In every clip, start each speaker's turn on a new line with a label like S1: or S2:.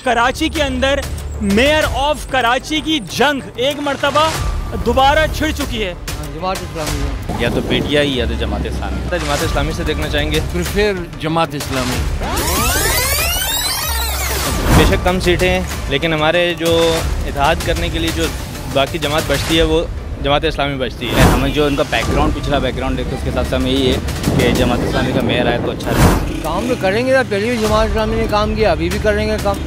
S1: कराची के अंदर mayor of Karachi की जंग एक मरतबा दोबारा छिड़ चुकी है।
S2: जमात इस्लामी
S3: या तो पीटीआई या तो जमात इस्लामी।
S4: जमात इस्लामी से देखना चाहेंगे।
S2: प्रेफर जमात इस्लामी।
S4: बेशक कम सीटें हैं लेकिन हमारे जो इत्तेहाद करने के लिए जो बाकी जमात बचती है वो जमात इस्लामी बचती है।
S3: हमें जो उनका बैकग्राउंड पिछला बैकग्राउंड देखते उसके हिसाब से हमें यही है कि जमात इस्लामी का मेयर आए तो अच्छा रहे।
S2: काम तो करेंगे ना, पहले भी जमात इस्लामी ने काम किया, अभी भी करेंगे काम।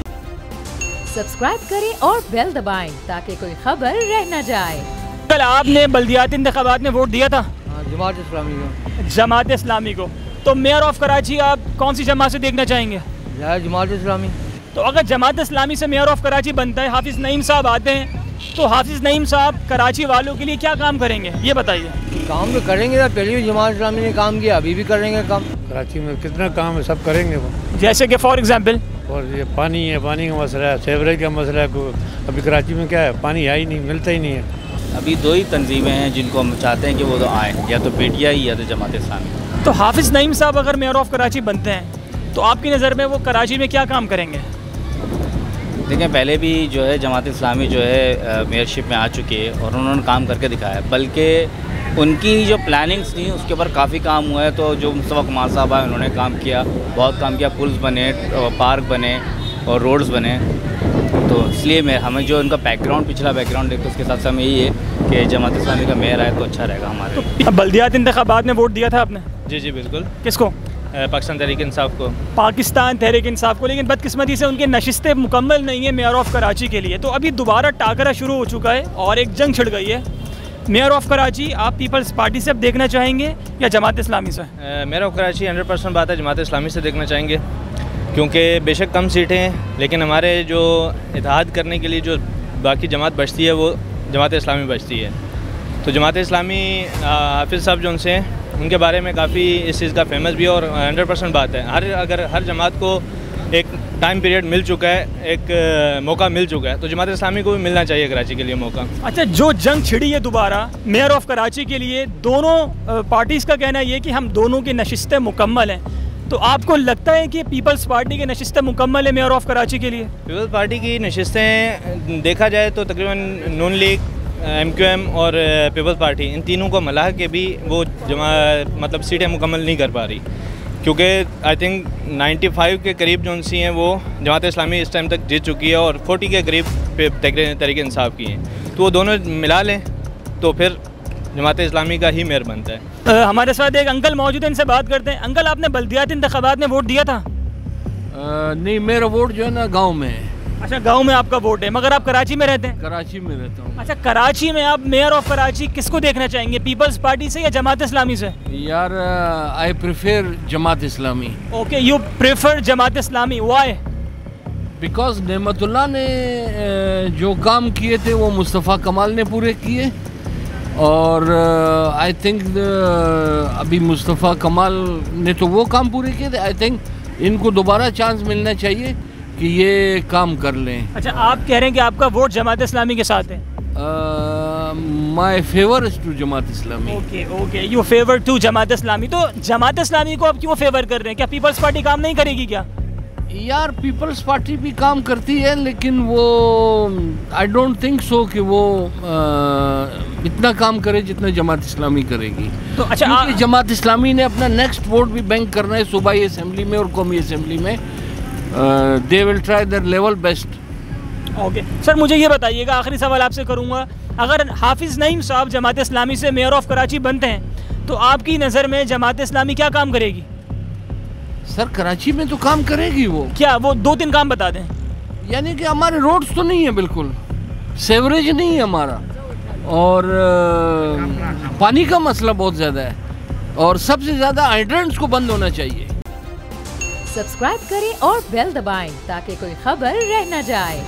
S5: सब्सक्राइब करें और बेल दबाएं ताकि कोई खबर रह न जाए।
S1: कल आपने बल्दियाती इंतखाबात में वोट दिया था
S2: जमात इस्लामी को।
S1: जमात इस्लामी को, तो मेयर ऑफ कराची आप कौन सी जमात से देखना चाहेंगे?
S2: जमात इस्लामी।
S1: तो अगर जमात इस्लामी से मेयर ऑफ कराची बनता है, हाफिज़ नईम साहब आते हैं, तो हाफिज़ नईम साहब कराची वालों के लिए क्या काम करेंगे ये बताइए।
S2: काम तो करेंगे ना, पहले भी जमात इस्लामी ने काम किया, अभी भी करेंगे काम।
S6: कराची में कितना काम है, सब करेंगे वो।
S1: जैसे कि फॉर एग्जांपल
S6: और ये पानी है, पानी का मसला है, सीवरेज का मसला है। अभी कराची में क्या है, पानी है ही नहीं, मिलता ही नहीं है।
S3: अभी दो ही तंजीमें हैं जिनको हम चाहते हैं कि वो तो आएँ, या तो पीटीआई या तो जमात इस्लामी।
S1: तो हाफिज़ नईम साहब अगर मेयर ऑफ कराची बनते हैं तो आपकी नज़र में वो कराची में क्या काम करेंगे?
S3: देखें, पहले भी जो है जमात इस्लामी जो है मेयरशिप में आ चुकी है और उन्होंने काम करके दिखाया है, बल्कि उनकी जो प्लानिंग्स थी उसके ऊपर काफ़ी काम हुआ है। तो जो मुस्तफ़ा कमाल साहब आए उन्होंने काम किया, बहुत काम किया, पुल्स बने, पार्क बने और रोड्स बने। तो इसलिए हमें जो उनका बैकग्राउंड पिछला बैकग्राउंड देखते उसके हिसाब से हमें यही है कि जमात इस्लामी का मेयर आए तो अच्छा रहेगा हमारे।
S1: तो बल्दियाती इंतखाबात में वोट दिया था आपने?
S4: जी बिल्कुल।
S1: किसको?
S4: पाकिस्तान तहरीक इंसाफ को।
S1: पाकिस्तान तहरीक इंसाफ को, लेकिन बदकिस्मती से उनकी नशिस्तें मुकम्मल नहीं है मेयर ऑफ कराची के लिए। तो अभी दोबारा टाकरा शुरू हो चुका है और एक जंग छिड़ गई है। मेयर ऑफ कराची आप पीपल्स पार्टी से अब देखना चाहेंगे या जमात इस्लामी से?
S4: मेयर ऑफ कराची 100% बात है, जमात इस्लामी से देखना चाहेंगे, क्योंकि बेशक कम सीटें हैं लेकिन हमारे जो इत्तेहाद करने के लिए जो बाकी जमात बचती है वो जमात इस्लामी बचती है। तो जमात इस्लामी हाफिज़ साहब जो उनसे उनके बारे में काफ़ी इस चीज़ का फेमस भी है और 100% बात है। अगर हर जमात को एक टाइम पीरियड मिल चुका है, एक मौका मिल चुका है, तो जमात इस्लामी को भी मिलना चाहिए कराची के लिए मौका।
S1: अच्छा, जो जंग छिड़ी है दोबारा मेयर ऑफ कराची के लिए, दोनों पार्टीज़ का कहना ये कि हम दोनों की नशिस्तें मुकम्मल हैं। तो आपको लगता है कि पीपल्स पार्टी की नशिस्तें मुकम्मल है मेयर ऑफ कराची के लिए?
S4: पीपल्स पार्टी की नशिस्तें देखा जाए तो तकरीबन नून लीग, MQM और पीपल्स पार्टी, इन तीनों को मिला के भी वो मतलब सीटें मुकम्मल नहीं कर पा रही, क्योंकि आई थिंक 95 के करीब जो सी हैं वो जमात इस्लामी इस टाइम तक जीत चुकी है और 40 के करीब तहरीक इंसाफ की हैं। तो वो दोनों मिला लें तो फिर जमात इस्लामी का ही मेयर बनता है।
S1: हमारे साथ एक अंकल मौजूद हैं, इनसे बात करते हैं। अंकल, आपने बल्दियाती इंतखाबात में वोट दिया था?
S2: नहीं, मेरा वोट जो है ना गाँव में है।
S1: अच्छा, गांव में आपका वोट है, मगर आप कराची में रहते हैं?
S2: कराची में रहता हूँ।
S1: अच्छा, कराची में आप मेयर ऑफ कराची किसको देखना चाहेंगे, पीपल्स पार्टी से या जमात इस्लामी से?
S2: यार I prefer Jamaat Islami.
S1: Okay, you prefer Jamaat Islami, why?
S2: Because Nematullah ने जो काम किए थे वो मुस्तफ़ा कमाल ने पूरे किए और आई थिंक अभी मुस्तफ़ा कमाल ने तो वो काम पूरे किए थे। आई थिंक इनको दोबारा चांस मिलना चाहिए कि ये काम कर लें।
S1: अच्छा, आप कह रहे हैं कि आपका वोट जमात इस्लामी के साथ है?
S2: My favour is to Jamaat Islami.
S1: Okay, you favour to Jamaat Islami. तो जमात इस्लामी को आप क्यों फेवर कर रहे हैं? क्या पीपल्स पार्टी काम नहीं करेगी क्या?
S2: यार पीपल्स पार्टी भी काम करती है लेकिन वो आई डोंट थिंक सो कि वो इतना काम करे जितना जमात इस्लामी करेगी।
S1: तो अच्छा,
S2: जमात इस्लामी ने अपना नेक्स्ट वोट भी बैंक करना है सूबाई असम्बली में और कौमी असम्बली में। They will try their level best.
S1: Okay sir, मुझे ये बताइएगा, आखिरी सवाल आपसे करूँगा, अगर हाफिज़ नईम साहब जमात इस्लामी से मेयर ऑफ कराची बनते हैं तो आपकी नज़र में जमात इस्लामी क्या काम करेगी?
S2: सर कराची में तो काम करेगी वो।
S1: क्या वो 2-3 काम बता दें?
S2: यानी कि हमारे रोड्स तो नहीं है, बिल्कुल सीवरेज नहीं है हमारा, और पानी का मसला बहुत ज़्यादा है, और सबसे ज़्यादा हाइड्रेंट्स को बंद होना चाहिए।
S5: सब्सक्राइब करें और बेल दबाएं ताकि कोई खबर रह न जाए।